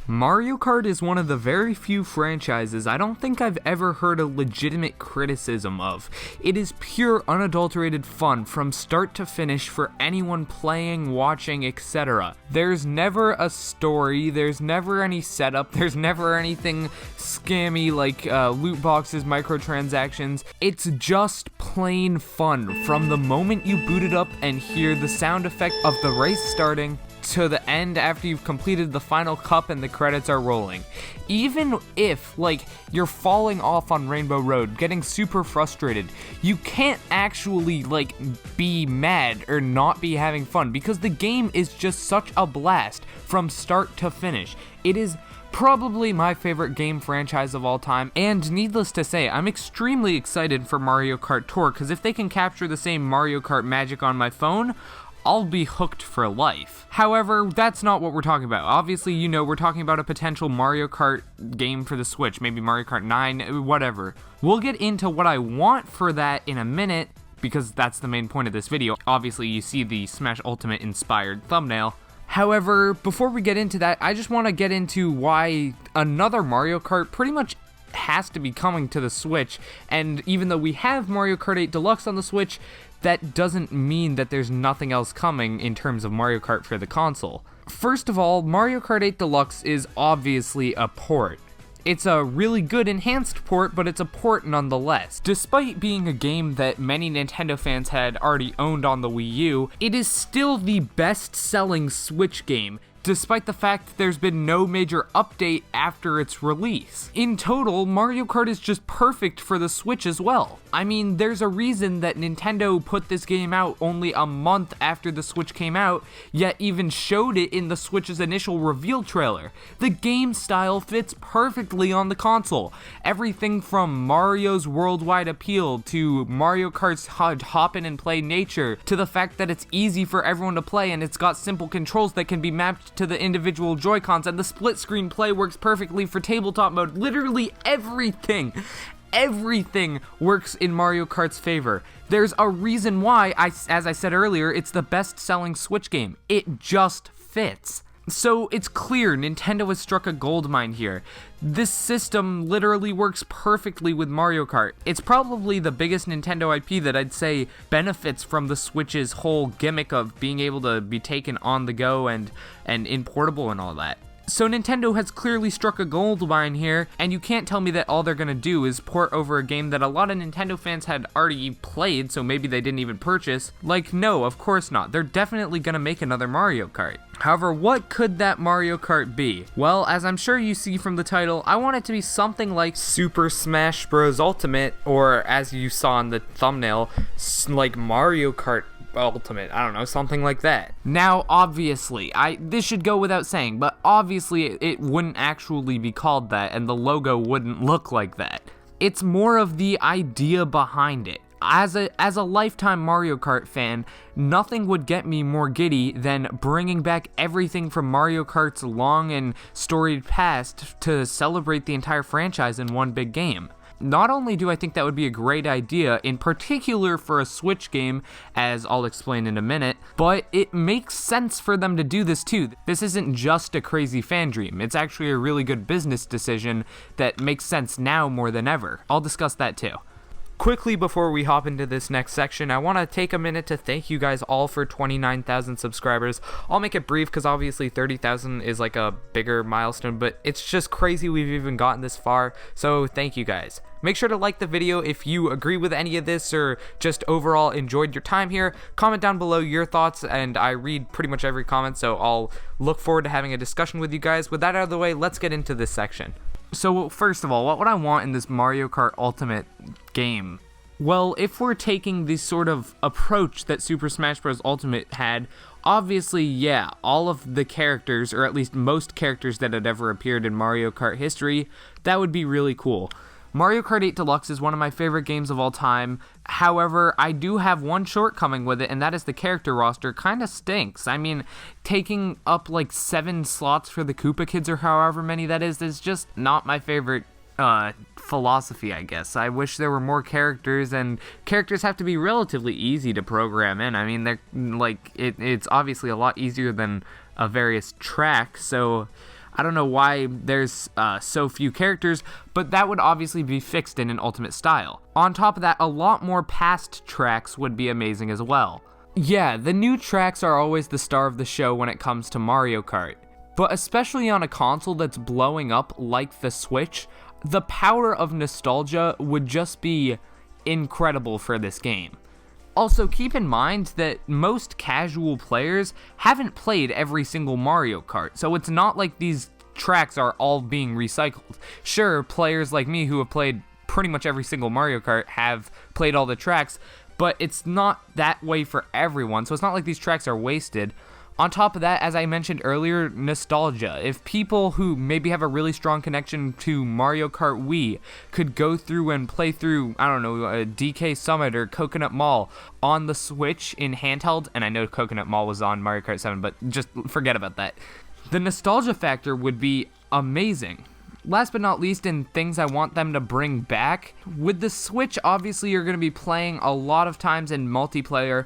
Mario Kart is one of the very few franchises I don't think I've ever heard a legitimate criticism of. It is pure, unadulterated fun from start to finish for anyone playing, watching, etc. There's never a story, there's never any setup, there's never anything scammy like loot boxes, microtransactions. It's just plain fun from the moment you boot it up and hear the sound effect of the race starting to the end after you've completed the final cup and the credits are rolling. Even if, you're falling off on Rainbow Road, getting super frustrated, you can't actually, be mad or not be having fun because the game is just such a blast from start to finish. It is probably my favorite game franchise of all time, and needless to say, I'm extremely excited for Mario Kart Tour because if they can capture the same Mario Kart magic on my phone, I'll be hooked for life. However, that's not what we're talking about. Obviously, we're talking about a potential Mario Kart game for the Switch, maybe Mario Kart 9, whatever. We'll get into what I want for that in a minute, because that's the main point of this video. Obviously, you see the Smash Ultimate inspired thumbnail. However, before we get into that, I just want to get into why another Mario Kart pretty much has to be coming to the Switch, and even though we have Mario Kart 8 Deluxe on the Switch, that doesn't mean that there's nothing else coming in terms of Mario Kart for the console. First of all, Mario Kart 8 Deluxe is obviously a port. It's a really good enhanced port, but it's a port nonetheless. Despite being a game that many Nintendo fans had already owned on the Wii U, it is still the best-selling Switch game, despite the fact that there's been no major update after its release. In total, Mario Kart is just perfect for the Switch as well. I mean, there's a reason that Nintendo put this game out only a month after the Switch came out, yet even showed it in the Switch's initial reveal trailer. The game style fits perfectly on the console. Everything from Mario's worldwide appeal to Mario Kart's hop in and play nature, to the fact that it's easy for everyone to play and it's got simple controls that can be mapped to the individual Joy-Cons, and the split screen play works perfectly for tabletop mode. Literally everything works in Mario Kart's favor. There's a reason why, as I said earlier, it's the best-selling Switch game. It just fits. So it's clear Nintendo has struck a gold mine here. This system literally works perfectly with Mario Kart. It's probably the biggest Nintendo IP that I'd say benefits from the Switch's whole gimmick of being able to be taken on the go and in portable and all that. So Nintendo has clearly struck a gold mine here, and you can't tell me that all they're gonna do is port over a game that a lot of Nintendo fans had already played, so maybe they didn't even purchase. No, of course not. They're definitely gonna make another Mario Kart. However, what could that Mario Kart be? Well, as I'm sure you see from the title, I want it to be something like Super Smash Bros. Ultimate, or as you saw in the thumbnail, like Mario Kart Ultimate, I don't know, something like that. Now, obviously, this should go without saying, but obviously it wouldn't actually be called that, and the logo wouldn't look like that. It's more of the idea behind it. As a lifetime Mario Kart fan, nothing would get me more giddy than bringing back everything from Mario Kart's long and storied past to celebrate the entire franchise in one big game. Not only do I think that would be a great idea, in particular for a Switch game, as I'll explain in a minute, but it makes sense for them to do this too. This isn't just a crazy fan dream, it's actually a really good business decision that makes sense now more than ever. I'll discuss that too. Quickly before we hop into this next section, I want to take a minute to thank you guys all for 29,000 subscribers. I'll make it brief because obviously 30,000 is like a bigger milestone, but it's just crazy we've even gotten this far, so thank you guys. Make sure to like the video if you agree with any of this or just overall enjoyed your time here. Comment down below your thoughts, and I read pretty much every comment, so I'll look forward to having a discussion with you guys. With that out of the way, let's get into this section. So first of all, what would I want in this Mario Kart Ultimate game? Well, if we're taking the sort of approach that Super Smash Bros. Ultimate had, obviously, yeah, all of the characters, or at least most characters that had ever appeared in Mario Kart history, that would be really cool. Mario Kart 8 Deluxe is one of my favorite games of all time. However, I do have one shortcoming with it, and that is the character roster kinda stinks. I mean, taking up 7 slots for the Koopa Kids or however many that is just not my favorite philosophy, I guess. I wish there were more characters, and characters have to be relatively easy to program in. I mean, they're it's obviously a lot easier than a various track, so I don't know why there's so few characters, but that would obviously be fixed in an Ultimate style. On top of that, a lot more past tracks would be amazing as well. Yeah, the new tracks are always the star of the show when it comes to Mario Kart, but especially on a console that's blowing up like the Switch, the power of nostalgia would just be incredible for this game. Also, keep in mind that most casual players haven't played every single Mario Kart, so it's not like these tracks are all being recycled. Sure, players like me who have played pretty much every single Mario Kart have played all the tracks, but it's not that way for everyone, so it's not like these tracks are wasted. On top of that, as I mentioned earlier, nostalgia. If people who maybe have a really strong connection to Mario Kart Wii could go through and play through, I don't know, a DK Summit or Coconut Mall on the Switch in handheld, and I know Coconut Mall was on Mario Kart 7, but just forget about that. The nostalgia factor would be amazing. Last but not least, in things I want them to bring back, with the Switch, obviously you're going to be playing a lot of times in multiplayer,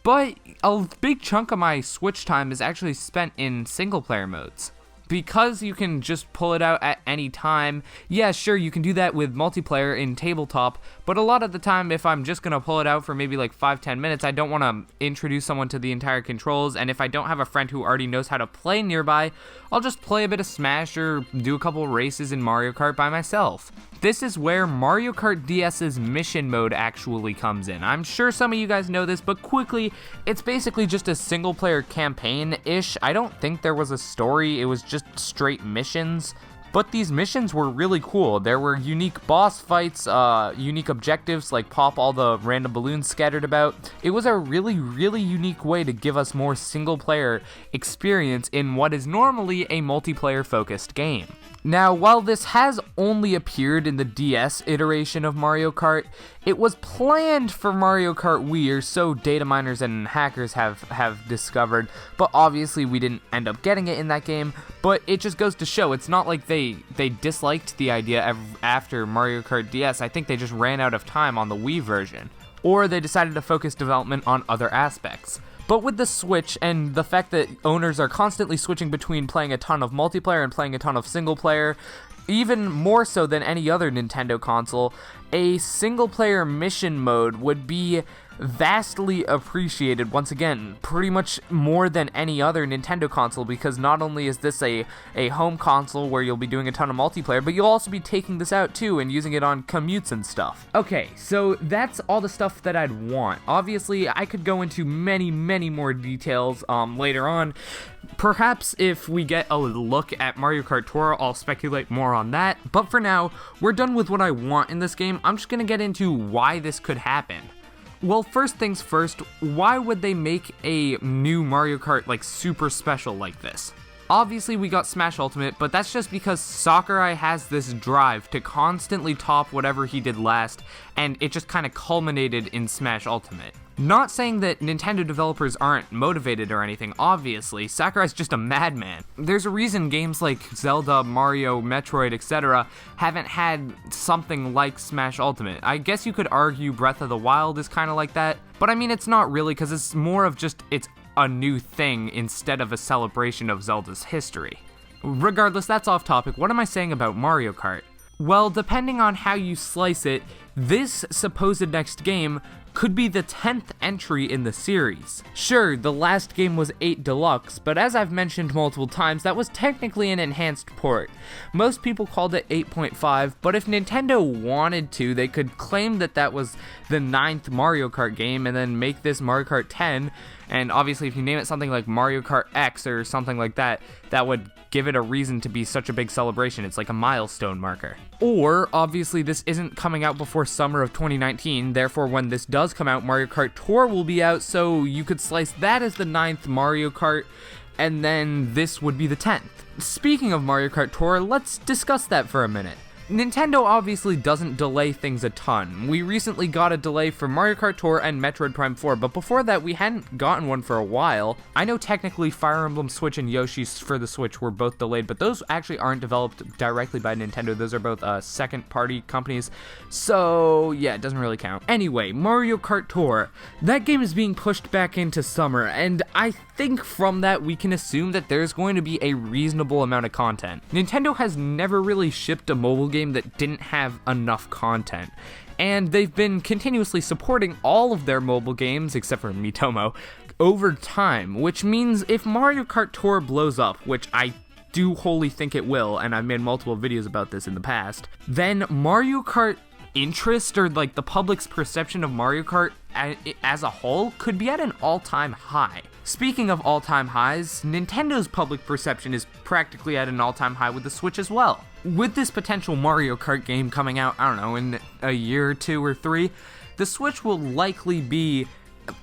but a big chunk of my Switch time is actually spent in single-player modes. Because you can just pull it out at any time, yeah, sure, you can do that with multiplayer in tabletop, but a lot of the time, if I'm just going to pull it out for maybe like 5-10 minutes, I don't want to introduce someone to the entire controls, and if I don't have a friend who already knows how to play nearby, I'll just play a bit of Smash or do a couple races in Mario Kart by myself. This is where Mario Kart DS's mission mode actually comes in. I'm sure some of you guys know this, but quickly, it's basically just a single-player campaign-ish. I don't think there was a story, it was just straight missions. But these missions were really cool. There were unique boss fights, unique objectives like pop all the random balloons scattered about. It was a really, really unique way to give us more single-player experience in what is normally a multiplayer-focused game. Now, while this has only appeared in the DS iteration of Mario Kart, it was planned for Mario Kart Wii, or so data miners and hackers have discovered, but obviously we didn't end up getting it in that game, but it just goes to show, it's not like they disliked the idea after Mario Kart DS. I think they just ran out of time on the Wii version, or they decided to focus development on other aspects. But with the Switch and the fact that owners are constantly switching between playing a ton of multiplayer and playing a ton of single player, even more so than any other Nintendo console, a single player mission mode would be vastly appreciated, once again, pretty much more than any other Nintendo console, because not only is this a home console where you'll be doing a ton of multiplayer, but you'll also be taking this out too and using it on commutes and stuff. Okay, so that's all the stuff that I'd want. Obviously, I could go into many, many more details later on. Perhaps if we get a look at Mario Kart Tour, I'll speculate more on that, but for now, we're done with what I want in this game. I'm just gonna get into why this could happen. Well, first things first, why would they make a new Mario Kart like super special like this? Obviously we got Smash Ultimate, but that's just because Sakurai has this drive to constantly top whatever he did last, and it just kind of culminated in Smash Ultimate. Not saying that Nintendo developers aren't motivated or anything, obviously, Sakurai's just a madman. There's a reason games like Zelda, Mario, Metroid, etc. haven't had something like Smash Ultimate. I guess you could argue Breath of the Wild is kind of like that, but I mean it's not really, because it's more of just it's a new thing instead of a celebration of Zelda's history. Regardless, that's off topic. What am I saying about Mario Kart? Well, depending on how you slice it, this supposed next game could be the 10th entry in the series. Sure, the last game was 8 Deluxe, but as I've mentioned multiple times, that was technically an enhanced port. Most people called it 8.5, but if Nintendo wanted to, they could claim that that was the 9th Mario Kart game and then make this Mario Kart 10, and obviously if you name it something like Mario Kart X or something like that, that would give it a reason to be such a big celebration. It's like a milestone marker. Or, obviously this isn't coming out before summer of 2019, therefore when this does come out, Mario Kart Tour will be out, so you could slice that as the 9th Mario Kart, and then this would be the 10th. Speaking of Mario Kart Tour, let's discuss that for a minute. Nintendo obviously doesn't delay things a ton. We recently got a delay for Mario Kart Tour and Metroid Prime 4, but before that we hadn't gotten one for a while. I know technically Fire Emblem Switch and Yoshi's for the Switch were both delayed, but those actually aren't developed directly by Nintendo. Those are both second-party companies, so yeah, it doesn't really count. Anyway, Mario Kart Tour. That game is being pushed back into summer, and I think from that we can assume that there's going to be a reasonable amount of content. Nintendo has never really shipped a mobile game that didn't have enough content, and they've been continuously supporting all of their mobile games, except for Miitomo, over time, which means if Mario Kart Tour blows up, which I do wholly think it will, and I've made multiple videos about this in the past, then Mario Kart interest, or like the public's perception of Mario Kart as a whole, could be at an all-time high. Speaking of all-time highs, Nintendo's public perception is practically at an all-time high with the Switch as well. With this potential Mario Kart game coming out, I don't know, in a year or 2 or 3, the Switch will likely be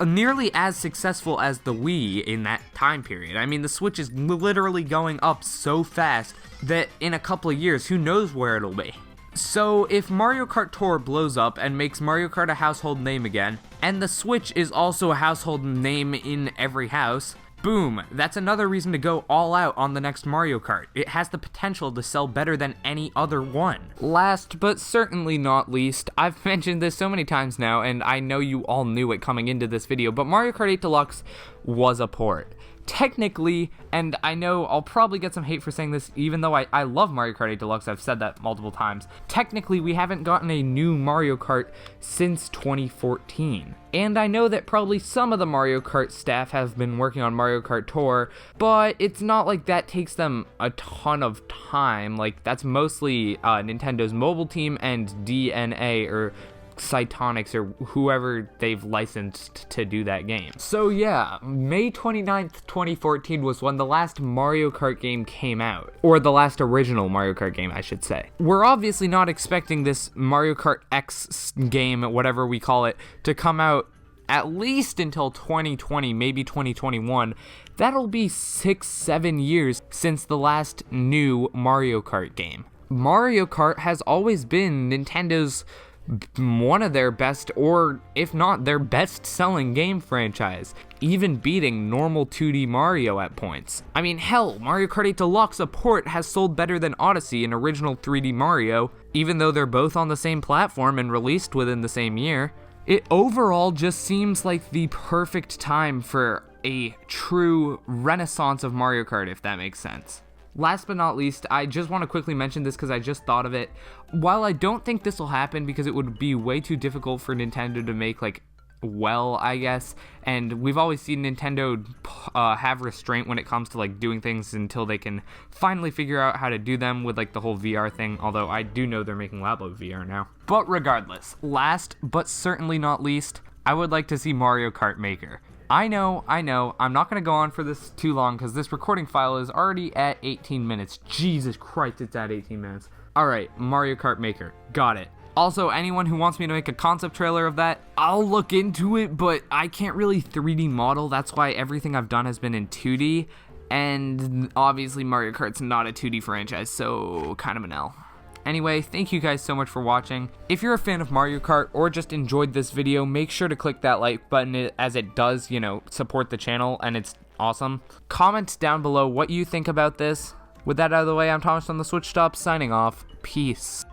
nearly as successful as the Wii in that time period. I mean, the Switch is literally going up so fast that in a couple of years, who knows where it'll be. So if Mario Kart Tour blows up and makes Mario Kart a household name again, and the Switch is also a household name in every house, boom, that's another reason to go all out on the next Mario Kart. It has the potential to sell better than any other one. Last but certainly not least, I've mentioned this so many times now, and I know you all knew it coming into this video, but Mario Kart 8 Deluxe was a port. Technically, and I know I'll probably get some hate for saying this, even though I love Mario Kart 8 Deluxe, I've said that multiple times, technically we haven't gotten a new Mario Kart since 2014. And I know that probably some of the Mario Kart staff have been working on Mario Kart Tour, but it's not like that takes them a ton of time. Like, that's mostly Nintendo's mobile team and DNA, or Cytonics, or whoever they've licensed to do that game. So yeah, May 29th, 2014 was when the last Mario Kart game came out. Or the last original Mario Kart game, I should say. We're obviously not expecting this Mario Kart X game, whatever we call it, to come out at least until 2020, maybe 2021. That'll be 6-7 years since the last new Mario Kart game. Mario Kart has always been Nintendo's one of their best, or if not their best-selling game franchise, even beating normal 2D Mario at points. I mean, hell, Mario Kart 8 Deluxe, a port, has sold better than Odyssey, an original 3D Mario, even though they're both on the same platform and released within the same year. It overall just seems like the perfect time for a true renaissance of Mario Kart, if that makes sense. Last but not least, I just want to quickly mention this because I just thought of it. While I don't think this will happen because it would be way too difficult for Nintendo to make, like, well, I guess, and we've always seen Nintendo have restraint when it comes to, like, doing things until they can finally figure out how to do them with, like, the whole VR thing, although I do know they're making Labo VR now. But regardless, last but certainly not least, I would like to see Mario Kart Maker. I know, I'm not going to go on for this too long because this recording file is already at 18 minutes. Jesus Christ, it's at 18 minutes. Alright, Mario Kart Maker. Got it. Also, anyone who wants me to make a concept trailer of that, I'll look into it, but I can't really 3D model. That's why everything I've done has been in 2D, and obviously Mario Kart's not a 2D franchise, so kind of an L. Anyway, thank you guys so much for watching. If you're a fan of Mario Kart or just enjoyed this video, make sure to click that like button, as it does, support the channel, and it's awesome. Comment down below what you think about this. With that out of the way, I'm Thomas from the Switch Stop, signing off. Peace.